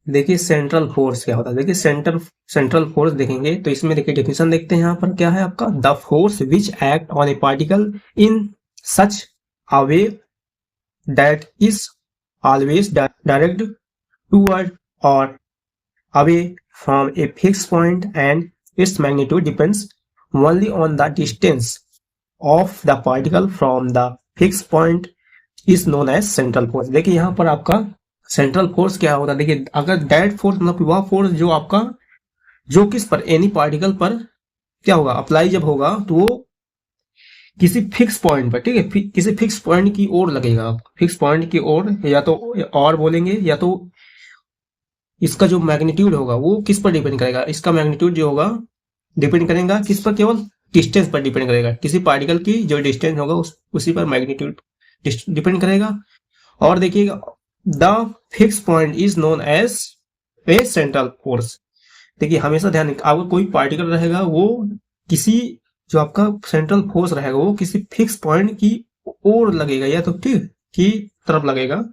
देखिए central force क्या होता है, देखिए सेंट्रल फोर्स देखेंगे तो इसमें देखिए डेफिनेशन देखते हैं यहाँ पर क्या है आपका, the force which act on A particle in such a way that is always direct toward और away from a fixed point and its magnitude depends only on the distance of the particle from the fixed point is known as central force। देखिए यहाँ पर आपका central force क्या होता है, देखिए अगर डायरेक्ट फोर्स मतलब वह फोर्स जो आपका जो किस पर एनी पार्टिकल पर क्या होगा अप्लाई जब होगा तो वो किसी फिक्स पॉइंट पर, ठीक है, किसी फिक्स पॉइंट की ओर लगेगा, फिक्स पॉइंट की ओर, या तो और बोलेंगे या तो इसका जो मैग्नीट्यूड होगा वो किस पर डिपेंड करेगा, इसका मैग्नीट्यूड जो होगा डिपेंड करेगा किस पर, केवल डिस्टेंस पर डिपेंड करेगा, किसी पार्टिकल की जो डिस्टेंस होगा उसी पर मैग्नीट्यूड डिपेंड करेगा। और देखिएगा the fix point is known as a central force. देखिए हमेशा ध्यान रखिए, आपका कोई पार्टिकल रहेगा वो किसी जो आपका सेंट्रल फोर्स रहेगा वो किसी फिक्स पॉइंट की ओर लगेगा या तो ठीक की तरफ लगेगा,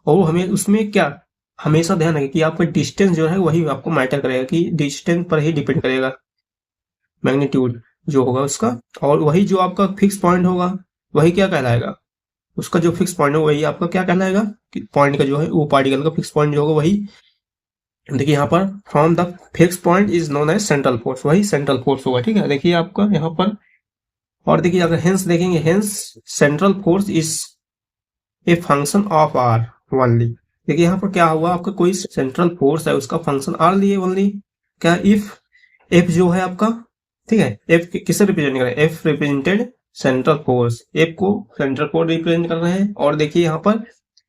और वो हमें उसमें क्या हमेशा ध्यान रखें कि आपका डिस्टेंस जो है वही आपको मैटर करेगा, कि डिस्टेंस पर ही डिपेंड करेगा मैग्नीट्यूड जो होगा उसका, और वही जो आपका फिक्स पॉइंट होगा वही क्या कहलाएगा, उसका जो फिक्स पॉइंट है वही आपका क्या कहलाएगा, कि पॉइंट का जो है वो पार्टिकल का फिक्स पॉइंट जो होगा वही। देखिए यहाँ पर from the fix point is known as central force, वही सेंट्रल फोर्स होगा, ठीक है। देखिए आपका यहाँ पर, और देखिए अगर हेंस देखेंगे, hence central force is a function of R only. देखिए यहाँ पर क्या हुआ, आपका कोई सेंट्रल फोर्स है उसका फंक्शन आर लिए ओनली, क्या इफ एफ जो है आपका, ठीक है, एफ किसे रिप्रेजेंट कर रहे हैं, F represented central force, F को सेंट्रल फोर्स रिप्रेजेंट कर रहे हैं। और देखिए यहाँ पर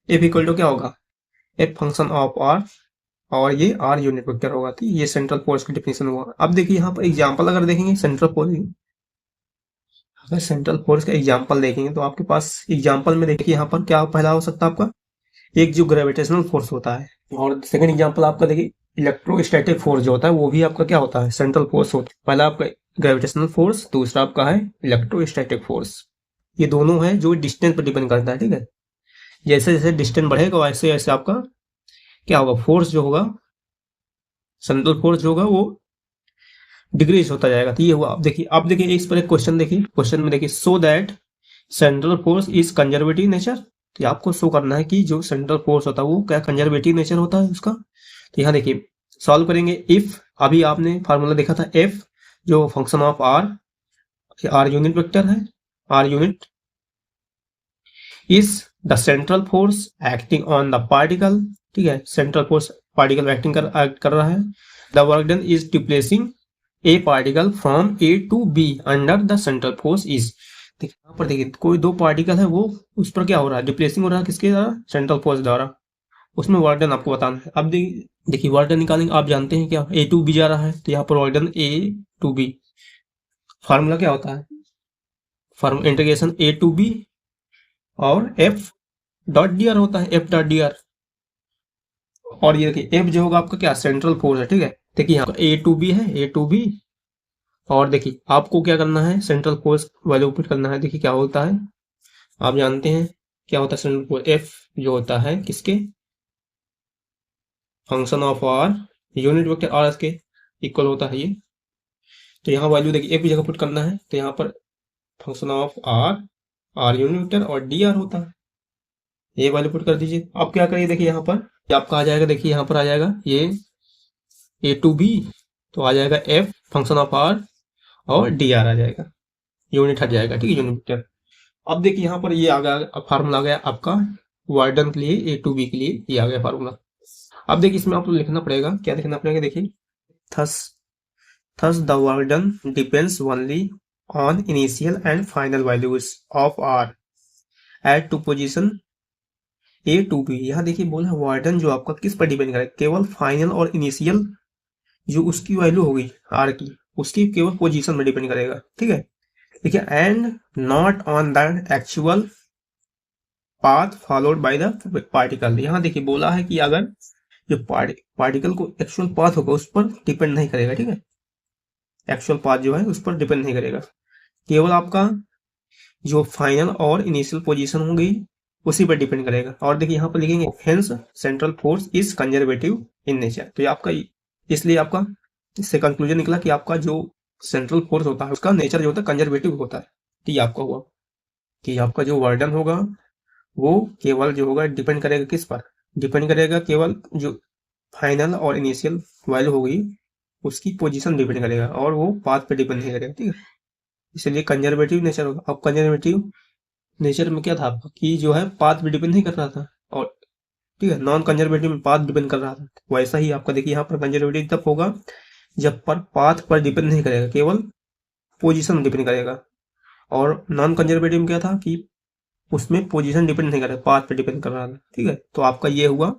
एफ इक्वल टू क्या होगा, एफ फंक्शन ऑफ आर, और ये आर यूनिट वेक्टर होगा, तो ये सेंट्रल फोर्स की डिफिनेशन हुआ। अब देखिए यहाँ पर एग्जांपल अगर देखेंगे सेंट्रल फोर्स, अगर सेंट्रल फोर्स का एग्जांपल देखेंगे तो आपके पास एग्जांपल में देखिए यहाँ पर क्या पहला हो सकता है आपका, एक जो ग्रेविटेशनल फोर्स होता है, और सेकंड एग्जांपल आपका देखिए इलेक्ट्रोस्टैटिक फोर्स जो होता है वो भी आपका क्या होता है, सेंट्रल फोर्स होता है। पहला आपका ग्रेविटेशनल फोर्स, दूसरा आपका है इलेक्ट्रोस्टैटिक फोर्स। ये दोनों है जो डिस्टेंस पर डिपेंड करता है, ठीक है। जैसे जैसे डिस्टेंस बढ़ेगा वैसे वैसे आपका क्या होगा, फोर्स जो होगा, सेंट्रल फोर्स जो होगा वो डिक्रीज होता जाएगा। तो ये हुआ। अब देखिए इस पर एक क्वेश्चन देखिए, क्वेश्चन में देखिए so that central force is conservative nature. तो आपको शो करना है कि जो सेंट्रल फोर्स होता है वो क्या कंजर्वेटिव नेचर होता है उसका। तो यहाँ देखिए सॉल्व करेंगे, इफ अभी आपने फार्मूला देखा था, एफ जो function of R, R unit vector है, R unit is the central force acting on the particle, ठीक है, सेंट्रल फोर्स पार्टिकल एक्टिंग कर रहा है। The work done is displacing a particle from A to B under the central force is. यहाँ पर देखिए कोई दो पार्टिकल है वो उस पर क्या हो रहा है, डिप्लेसिंग हो रहा है, किसके द्वारा, सेंट्रल फोर्स द्वारा। उसमें वर्क डन आपको बताना है। अब देखिए वर्क डन निकालेंगे, आप जानते हैं क्या, ए टू बी जा रहा है, तो यहाँ पर work done A to B, formula क्या होता है, form integration A to B और एफ डॉट डी आर होता है, एफ डॉट डी आर। और ये देखिए एफ जो होगा आपका क्या, सेंट्रल फोर्स है, ठीक है। देखिए यहाँ ए टू बी है, ए टू बी, और देखिए आपको क्या करना है, सेंट्रल फोर्स वैल्यू पुट करना है। देखिए क्या होता है, आप जानते हैं क्या होता है सेंट्रल फोर्स, एफ जो होता है किसके, function of R unit vector R के इक्वल होता है ये। तो यहाँ वैल्यू देखिए एफ की जगह पुट करना है, तो यहाँ पर function of R, R unit vector और डी आर होता है, ये वैल्यू पुट कर दीजिए। अब क्या करिए, देखिए यहाँ पर आपका आ जाएगा, देखिए यहाँ पर आ जाएगा ये ए टू बी, तो आ जाएगा एफ फंक्शन ऑफ आर और डी आर आ जाएगा, यूनिट हट जाएगा, ठीक है, यूनिट वेक्टर। अब देखिए यहाँ पर ये आ गया फार्मूला, आ गया आपका वर्क डन के लिए, ए टू बी के लिए ये आ गया फार्मूला। अब देखिए इसमें आपको लिखना पड़ेगा, क्या लिखना पड़ेगा, देखिए thus the work done depends only on initial and final values of r at to position a to b। यहाँ देखिए बोला वर्क डन जो आपका किस पर डिपेंड करेगा, केवल फाइनल और इनिशियल जो उसकी वैल्यू होगी आर की, उसकी केवल पोजीशन में डिपेंड करेगा, ठीक है। देखिए and not on the actual path followed by the particle. यहाँ देखिए बोला है कि अगर जो पार्टिकल को एक्चुअल पाथ होगा उस पर डिपेंड नहीं करेगा, ठीक है, एक्चुअल पाथ जो है उस पर डिपेंड नहीं करेगा, केवल आपका जो फाइनल और इनिशियल पोजीशन होगी उसी पर डिपेंड करेगा। और देखिए यहाँ पर लिखेंगे hence central force is conservative in nature. तो ये आपका, इसलिए आपका इससे कंक्लूजन निकला कि आपका जो सेंट्रल फोर्स होता है उसका नेचर जो होता है कंजर्वेटिव होता है। तो ये आपका हुआ कि आपका जो वर्डन होगा वो केवल जो होगा डिपेंड करेगा किस पर, डिपेंड करेगा केवल जो फाइनल और इनिशियल वैल्यू होगी उसकी पोजीशन डिपेंड करेगा, और वो पाथ पे डिपेंड नहीं करेगा, ठीक है। इसलिए कंजर्वेटिव नेचर होगा। अब कंजर्वेटिव नेचर में क्या था आपका कि जो है पाथ पे डिपेंड नहीं कर रहा था, और ठीक है, नॉन कंजर्वेटिव में पाथ डिपेंड कर रहा था। वैसा ही आपका देखिए यहाँ पर कंजर्वेटिव तब होगा जब पर पाथ पर डिपेंड नहीं करेगा, केवल पोजीशन डिपेंड करेगा। और नॉन कंजर्वेटिव में क्या था कि उसमें पोजीशन डिपेंड नहीं कर रहा, पाथ पे डिपेंड कर रहा था, ठीक है। तो आपका ये हुआ